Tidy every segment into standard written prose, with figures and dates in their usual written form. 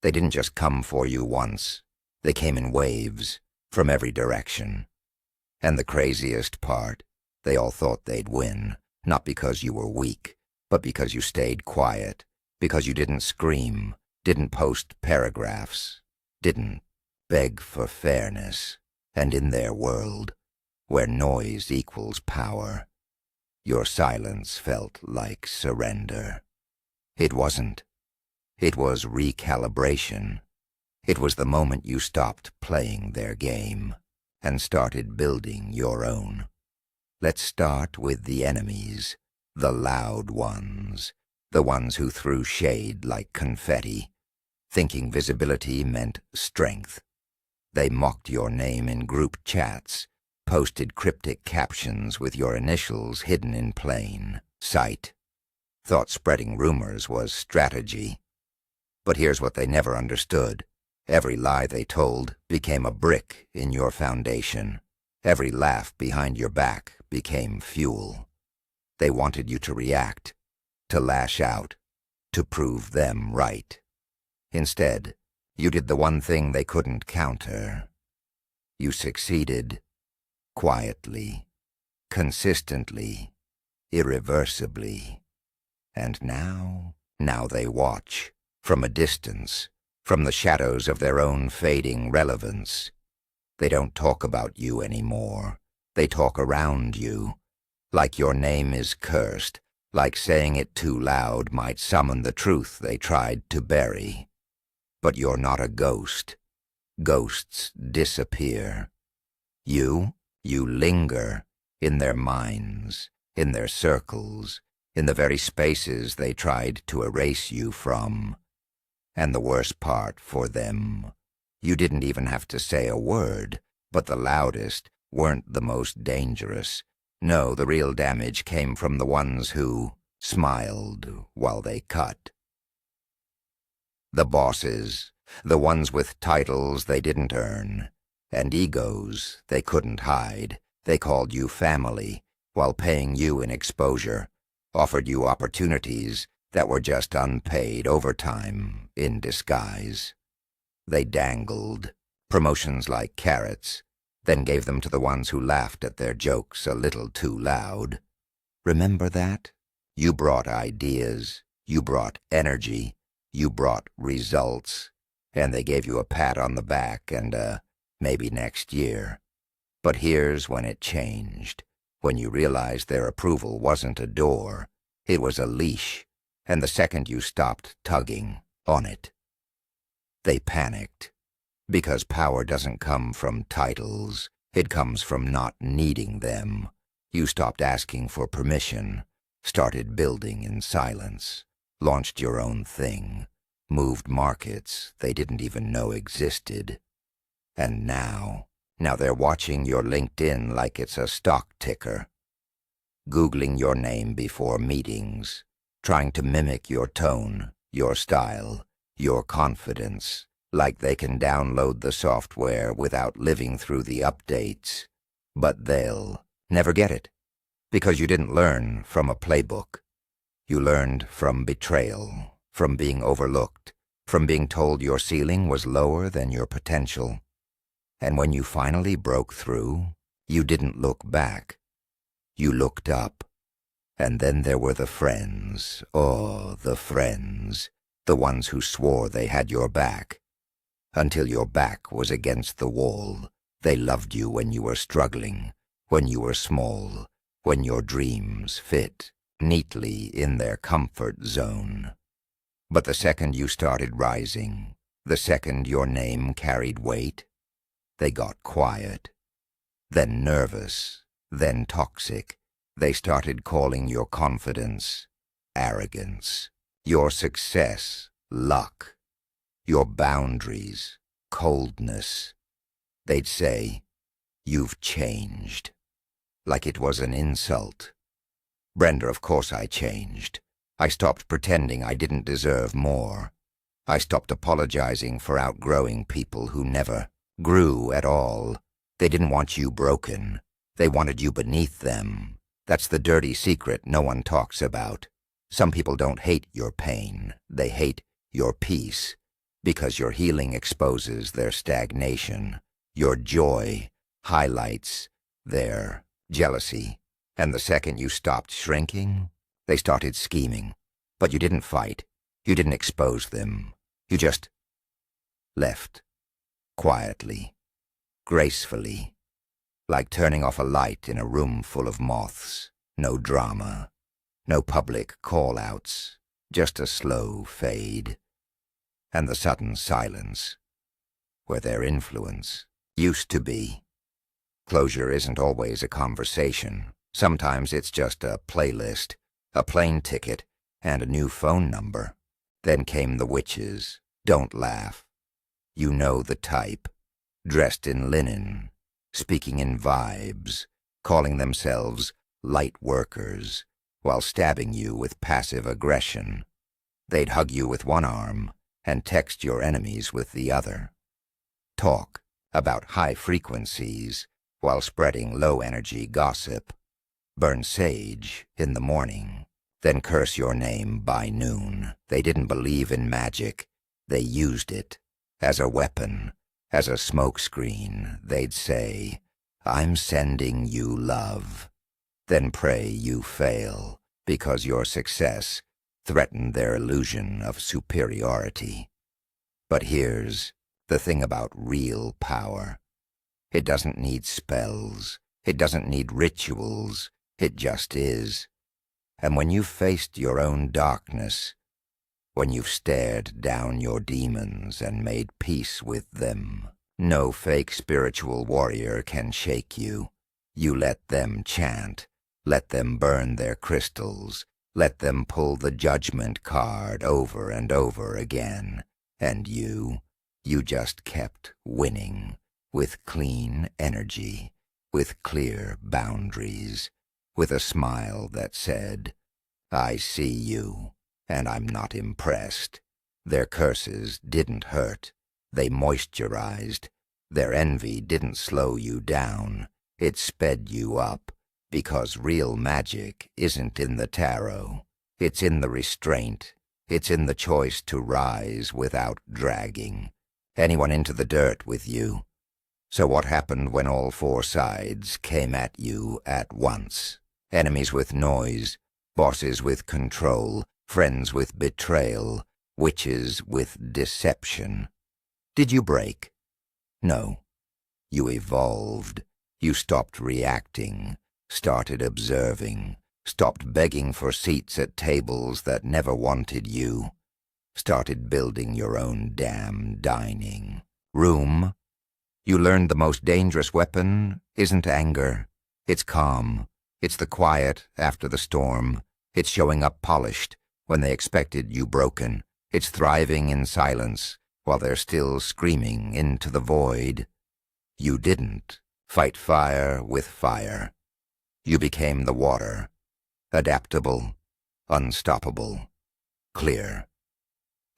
They didn't just come for you once. They came in waves, from every direction. And the craziest part, they all thought they'd win, not because you were weak, but because you stayed quiet, because you didn't scream, didn't post paragraphs, didn't beg for fairness. And in their world, where noise equals power, your silence felt like surrender. It wasn't. It was recalibration. It was the moment you stopped playing their game and started building your own. Let's start with the enemies, the loud ones, the ones who threw shade like confetti, thinking visibility meant strength. They mocked your name in group chats, posted cryptic captions with your initials hidden in plain sight. Thought spreading rumors was strategy. But here's what they never understood. Every lie they told became a brick in your foundation. Every laugh behind your back became fuel. They wanted you to react, to lash out, to prove them right. Instead, you did the one thing they couldn't counter. You succeeded, quietly, consistently, irreversibly. And now they watch, from a distance, from the shadows of their own fading relevance. They don't talk about you anymore. They talk around you, like your name is cursed, like saying it too loud might summon the truth they tried to bury. But you're not a ghost. Ghosts disappear. You linger in their minds, in their circles, in the very spaces they tried to erase you from. And the worst part for them, you didn't even have to say a word, but the loudest weren't the most dangerous. No, the real damage came from the ones who smiled while they cut. The bosses, the ones with titles they didn't earn, and egos they couldn't hide. They called you family while paying you in exposure, offered you opportunities that were just unpaid overtime in disguise. They dangled promotions like carrots, then gave them to the ones who laughed at their jokes a little too loud. Remember that? You brought ideas, you brought energy, you brought results, and they gave you a pat on the back and a maybe next year. But here's when it changed, when you realized their approval wasn't a door, it was a leash, and the second you stopped tugging on it, they panicked. Because power doesn't come from titles, it comes from not needing them. You stopped asking for permission, started building in silence, launched your own thing, moved markets they didn't even know existed. And now they're watching your LinkedIn like it's a stock ticker, Googling your name before meetings, trying to mimic your tone, your style, your confidence, like they can download the software without living through the updates. But they'll never get it, because you didn't learn from a playbook. You learned from betrayal, from being overlooked, from being told your ceiling was lower than your potential. And when you finally broke through, you didn't look back. You looked up. And then there were the friends, oh, the friends, the ones who swore they had your back. Until your back was against the wall, they loved you when you were struggling, when you were small, when your dreams fit neatly in their comfort zone. But the second you started rising, the second your name carried weight, they got quiet, then nervous, then toxic. They started calling your confidence arrogance, your success luck, your boundaries coldness. They'd say, "You've changed," like it was an insult. Brenda, of course I changed. I stopped pretending I didn't deserve more. I stopped apologizing for outgrowing people who never grew at all. They didn't want you broken. They wanted you beneath them. That's the dirty secret no one talks about. Some people don't hate your pain. They hate your peace. Because your healing exposes their stagnation. Your joy highlights their jealousy. And the second you stopped shrinking, they started scheming. But you didn't fight. You didn't expose them. You just left. Quietly. Gracefully. Like turning off a light in a room full of moths. No drama. No public call-outs. Just a slow fade. And the sudden silence, where their influence used to be. Closure isn't always a conversation. Sometimes it's just a playlist, a plane ticket, and a new phone number. Then came the witches. Don't laugh. You know the type. Dressed in linen, speaking in vibes, calling themselves light workers, while stabbing you with passive aggression. They'd hug you with one arm and text your enemies with the other. Talk about high frequencies while spreading low-energy gossip. Burn sage in the morning, then curse your name by noon. They didn't believe in magic. They used it as a weapon, as a smokescreen. They'd say, "I'm sending you love." Then pray you fail, because your success threatened their illusion of superiority. But here's the thing about real power. It doesn't need spells. It doesn't need rituals. It just is. And when you've faced your own darkness, when you've stared down your demons and made peace with them, no fake spiritual warrior can shake you. You let them chant. Let them burn their crystals. Let them pull the judgment card over and over again. And you just kept winning, with clean energy, with clear boundaries, with a smile that said, "I see you, and I'm not impressed." Their curses didn't hurt. They moisturized. Their envy didn't slow you down. It sped you up. Because real magic isn't in the tarot. It's in the restraint. It's in the choice to rise without dragging anyone into the dirt with you. So what happened when all four sides came at you at once? Enemies with noise, bosses with control, friends with betrayal, witches with deception. Did you break? No. You evolved. You stopped reacting. Started observing, stopped begging for seats at tables that never wanted you, started building your own damn dining room. You learned the most dangerous weapon isn't anger, it's calm. It's the quiet after the storm. It's showing up polished when they expected you broken. It's thriving in silence while they're still screaming into the void. You didn't fight fire with fire. You became the water, adaptable, unstoppable, clear.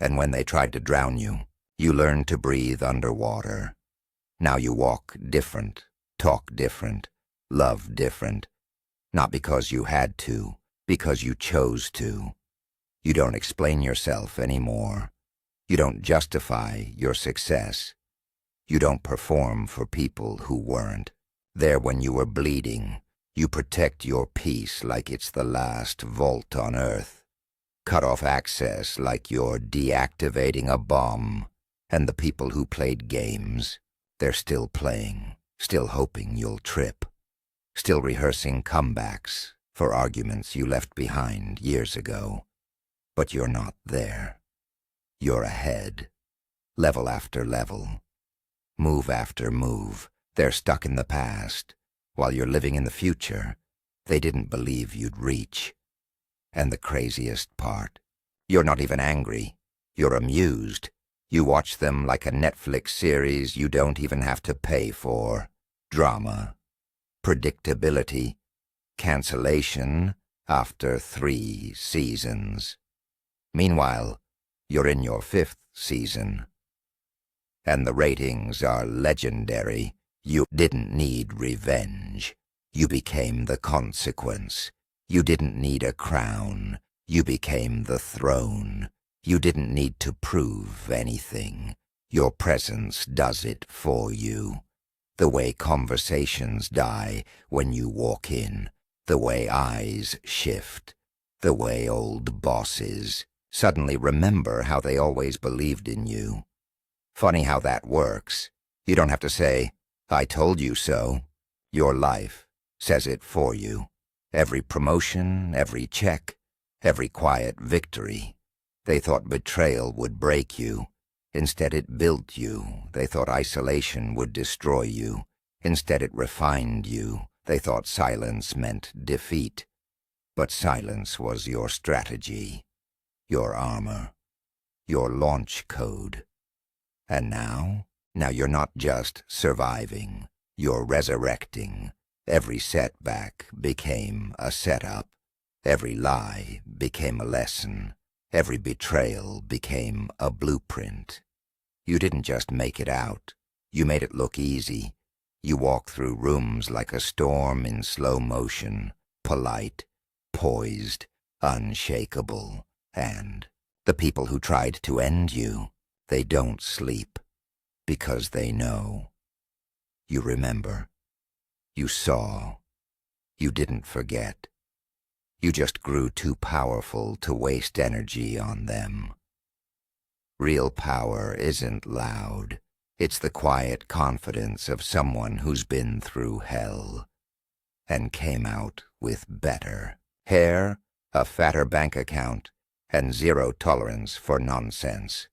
And when they tried to drown you, you learned to breathe underwater. Now you walk different, talk different, love different. Not because you had to, because you chose to. You don't explain yourself anymore. You don't justify your success. You don't perform for people who weren't there when you were bleeding. You protect your peace like it's the last vault on Earth. Cut off access like you're deactivating a bomb. And the people who played games, they're still playing, still hoping you'll trip, still rehearsing comebacks for arguments you left behind years ago. But you're not there. You're ahead, level after level, move after move. They're stuck in the past. While you're living in the future, they didn't believe you'd reach. And the craziest part, you're not even angry. You're amused. You watch them like a Netflix series you don't even have to pay for. Drama, predictability, cancellation after 3 seasons. Meanwhile, you're in your 5th season. And the ratings are legendary. You didn't need revenge. You became the consequence. You didn't need a crown. You became the throne. You didn't need to prove anything. Your presence does it for you. The way conversations die when you walk in, the way eyes shift, the way old bosses suddenly remember how they always believed in you. Funny how that works. You don't have to say, "I told you so." Your life says it for you. Every promotion, every check, every quiet victory. They thought betrayal would break you. Instead it built you. They thought isolation would destroy you. Instead it refined you. They thought silence meant defeat. But silence was your strategy, your armor, your launch code. And now you're not just surviving, you're resurrecting. Every setback became a setup. Every lie became a lesson. Every betrayal became a blueprint. You didn't just make it out. You made it look easy. You walked through rooms like a storm in slow motion, polite, poised, unshakable. And the people who tried to end you, they don't sleep because they know. You remember. You saw. You didn't forget. You just grew too powerful to waste energy on them. Real power isn't loud. It's the quiet confidence of someone who's been through hell and came out with better hair, a fatter bank account, and zero tolerance for nonsense.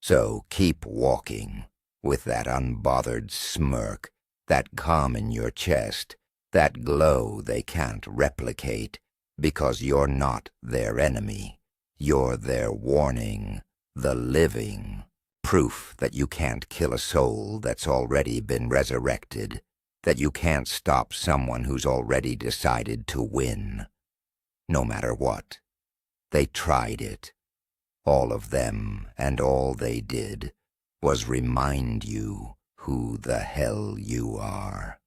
So keep walking with that unbothered smirk, that calm in your chest, that glow they can't replicate, because you're not their enemy. You're their warning, the living proof that you can't kill a soul that's already been resurrected, that you can't stop someone who's already decided to win. No matter what. They tried it. All of them, and all they did was remind you who the hell you are.